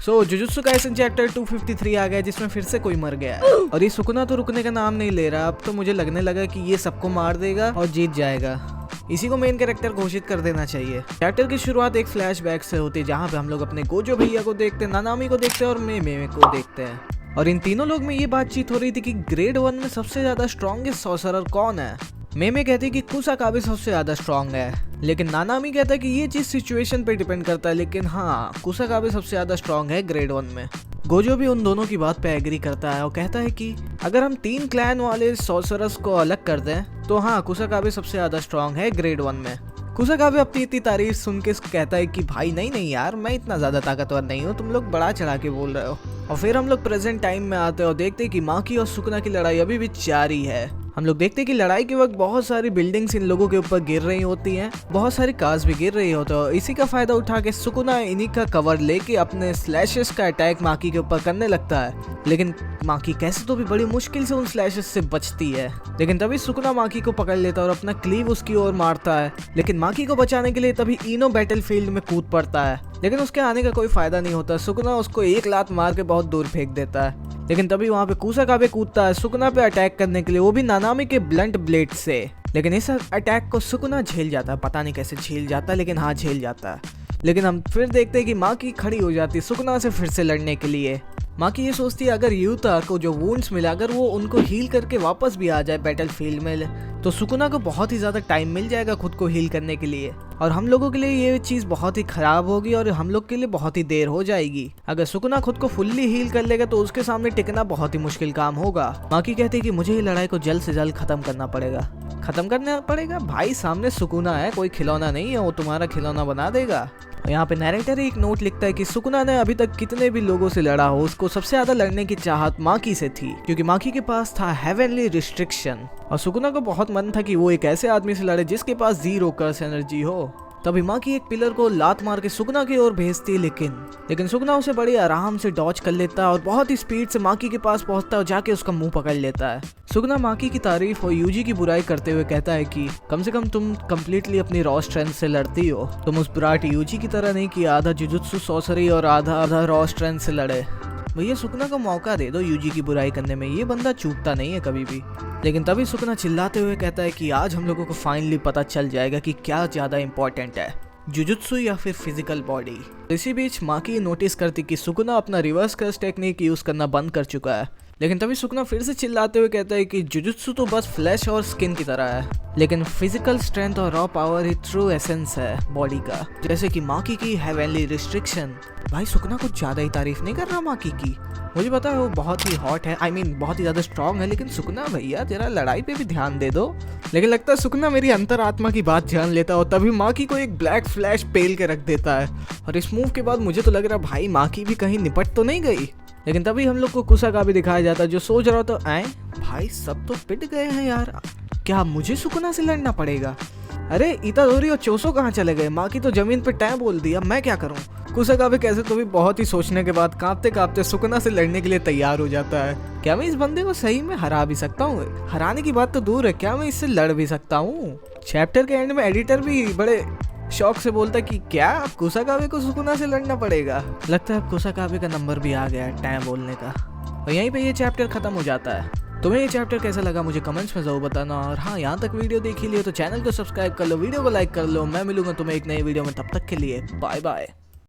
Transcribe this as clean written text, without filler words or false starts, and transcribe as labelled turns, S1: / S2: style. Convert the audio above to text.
S1: Jujutsu Kaisen chapter 253 आ गया जिसमें फिर से कोई मर गया है और ये सुकुना तो रुकने का नाम नहीं ले रहा। अब तो मुझे लगने लगा कि ये सबको मार देगा और जीत जाएगा। इसी को मेन कैरेक्टर घोषित कर देना चाहिए। चैप्टर की शुरुआत एक फ्लैशबैक से होती है जहाँ पे हम लोग अपने गोजो भैया को देखते हैं, नानामी को देखते हैं और मेमे को देखते हैं। और इन तीनों लोग में ये बातचीत हो रही थी कि ग्रेड 1 में सबसे ज्यादा स्ट्रॉन्गेस्ट सॉर्सरर कौन है। मेमे कहती कि कुसाकाबे सबसे ज्यादा स्ट्रॉन्ग है, लेकिन नानामी कहता है कि ये चीज सिचुएशन पे डिपेंड करता है, लेकिन हाँ कुसाकाबे सबसे ज्यादा स्ट्रॉन्ग है ग्रेड 1 में। गोजो भी उन दोनों की बात पे एग्री करता है और कहता है कि अगर हम 3 क्लैन वाले सॉर्सरर्स को अलग कर दें तो हाँ कुसाकाबे सबसे ज्यादा स्ट्रॉन्ग है ग्रेड 1 में। कुसाकाबे अपनी इतनी तारीफ सुन के कहता है कि भाई नहीं यार, मैं इतना ज्यादा ताकतवर नहीं हूँ, तुम लोग बड़ा चढ़ा के बोल रहे हो। और फिर हम लोग प्रेजेंट टाइम में आते हैं और देखते हैं कि माकी और सुकुना की लड़ाई अभी भी जारी है। हम लोग देखते हैं कि लड़ाई के वक्त बहुत सारी बिल्डिंग्स इन लोगों के ऊपर गिर रही होती हैं, बहुत सारी कार्स भी गिर रही होती है। इसी का फायदा उठा के सुकुना इन्हीं का कवर लेके अपने स्लैशेस का अटैक माकी के ऊपर करने लगता है, लेकिन माकी कैसे तो भी बड़ी मुश्किल से उन स्लैशेस से बचती है। लेकिन तभी सुकुना माकी को पकड़ लेता है और अपना क्लीव उसकी ओर मारता है, लेकिन माकी को बचाने के लिए तभी इनो बैटलफील्ड में कूद पड़ता है, लेकिन उसके आने का कोई फायदा नहीं होता। सुकुना उसको एक लात मार के बहुत दूर फेंक देता है, लेकिन तभी वहाँ पे कुसाकाबे कूदता है सुकुना पे अटैक करने के लिए, वो भी नानामी के ब्लंट ब्लेड से। लेकिन इस अटैक को सुकुना झेल जाता है, पता नहीं कैसे झेल जाता है, लेकिन हाँ झेल जाता है। लेकिन हम फिर देखते हैं कि माकी खड़ी हो जाती है सुकुना से फिर से लड़ने के लिए। माकी ये सोचती है अगर युता को जो वुंड्स मिला अगर वो उनको हील करके वापस भी आ जाए बैटल फील्ड में तो सुकुना को बहुत ही ज्यादा टाइम मिल जाएगा खुद को हील करने के लिए, और हम लोगों के लिए ये चीज बहुत ही खराब होगी और हम लोग के लिए बहुत ही देर हो जाएगी। अगर सुकुना खुद को फुल्ली हील कर लेगा तो उसके सामने टिकना बहुत ही मुश्किल काम होगा। माकी कहती है कि मुझे ये लड़ाई को जल्द से जल्द खत्म करना पड़ेगा। भाई सामने सुकुना है, कोई खिलौना नहीं है, वो तुम्हारा खिलौना बना देगा। यहाँ पे नैरेटर एक नोट लिखता है कि सुकुना ने अभी तक कितने भी लोगों से लड़ा हो उसको सबसे ज्यादा लड़ने की चाहत माकी से थी, क्योंकि माकी के पास था हेवनली रिस्ट्रिक्शन और सुकुना को बहुत मन था कि वो एक ऐसे आदमी से लड़े जिसके पास 0 कर्स एनर्जी हो। तभी माकी एक पिलर को लात मार के सुकुना की ओर भेजती है, लेकिन सुकुना उसे बड़ी आराम से डॉज कर लेता है और बहुत ही स्पीड से माकी के पास पहुंचता है और जाके उसका मुंह पकड़ लेता है। सुकुना माकी की तारीफ और यूजी की बुराई करते हुए कहता है कि कम से कम तुम कम्प्लीटली अपनी रॉ स्ट्रेंथ से लड़ती हो, तुम उस ब्राट यूजी की तरह नहीं कि आधा जुजुत्सु सॉर्सरी और आधा रॉ स्ट्रेंथ से लड़े। भैया सुकुना को मौका दे दो यूजी की बुराई करने में, ये बंदा चूकता नहीं है कभी भी। लेकिन तभी सुकुना चिल्लाते हुए कहता है कि आज हम लोगों को फाइनली पता चल जाएगा कि क्या ज्यादा इंपॉर्टेंट है, जुजुत्सु या फिर फिजिकल बॉडी। इसी बीच माकी नोटिस करती कि सुकुना अपना रिवर्स कर्स टेक्निक यूज करना बंद कर चुका है, लेकिन तभी सुकुना फिर से चिल्लाते हुए कहता है कि जुजुत्सु तो बस फ्लैश और स्किन की तरह है, लेकिन फिजिकल स्ट्रेंथ और रॉ पावर ही ट्रू एसेंस है बॉडी का, जैसे कि माकी की हेवनली रिस्ट्रिक्शन। भाई सुकुना कुछ ज्यादा ही तारीफ नहीं कर रहा माकी की, मुझे पता है वो बहुत ही हॉट है, बहुत ही ज्यादा स्ट्रॉन्ग है, लेकिन सुकुना भैया तेरा लड़ाई पे भी ध्यान दे दो। लेकिन लगता है सुकुना मेरी अंतरात्मा की बात जान लेता है और तभी माकी को एक ब्लैक फ्लैश पेल के रख देता है, और इस मूव के बाद मुझे तो लग रहा भाई माकी भी कहीं निपट तो नहीं गई। लेकिन तभी हम लोग को कुसाकाबे दिखाया जाता है जो सोच रहा था भाई सब तो पिट गए हैं यार, क्या मुझे सुकुना से लड़ना पड़ेगा? अरे इतादोरी और चोसो कहाँ चले गए? माकी तो जमीन पे टैं बोल दिया, मैं क्या करूँ? कुसाकाबे कैसे तो भी बहुत ही सोचने के बाद कांपते कांपते सुकुना से लड़ने के लिए तैयार हो जाता है। क्या मैं इस बंदे को सही में हरा भी सकता हूँ? हराने की बात तो दूर है, क्या मैं इससे लड़ भी सकता हूँ? चैप्टर के एंड में एडिटर भी बड़े शौक से बोलता कि क्या कुसाकाबे को सुकुना से लड़ना पड़ेगा? लगता है अब कुसाकाबे का नंबर भी आ गया है टैं बोलने का। और यहीं पे ये चैप्टर खत्म हो जाता है। तुम्हें ये चैप्टर कैसा लगा मुझे कमेंट्स में जरूर बताना, और हाँ यहाँ तक वीडियो देख ही लियो तो चैनल को सब्सक्राइब कर लो, वीडियो को लाइक कर लो। मैं मिलूंगा तुम्हें एक नई वीडियो में, तब तक के लिए बाय बाय।